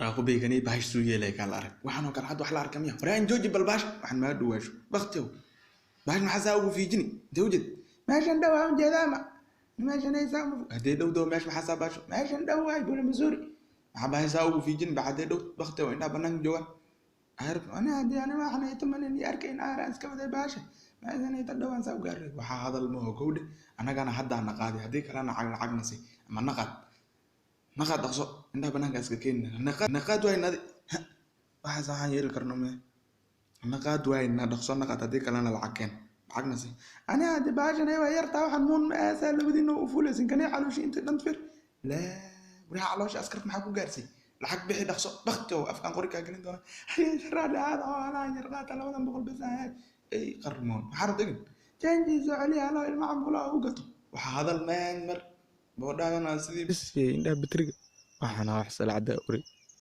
راقبي كني باش سويه لك على الارك waxaan kala had wax la arkamiya faraan jooji balbaash waxaan ma dhuwaasho waqtiyo باش ما حساوي في جني توجد ماشي ندوا جدامة ماشي نيسام هدي دو ماشي حساباش ماشي ندوا يقول مزوري ما حساوي في جني بعد دو وقتي وين بنان جوا عارف انا هدي انا ما انا يتمنى اني اركين ارانس كما باشا ما انا يتدوا انسى وقرر waxa hadal ma ogowde anagana hadda aan qaadi hadii kala cagnaasi ama naqad dhaqso inta banaanka iska keenna naqad way nadi waxa saxan yeel karno me naqad way na dhaqso naqad hadii kala lacageen lacagnaasi ana hadi baashan ay yartaa waxan muun ma aasa labadina u fuulaysan kanay calooshi inta dhanfir la waxa calooshi askarta maxaa ku gaarsi lacag bixi dhaqso waqtiyo afkan qoriga galin doona raada hada ana yarqaata labadan boqol bas ay qarmoon waxa radin janji socoli ala ilmaamula u gato waxa hadal maan mar boodhaana sidii bis inda batriga waxana wax salacada uri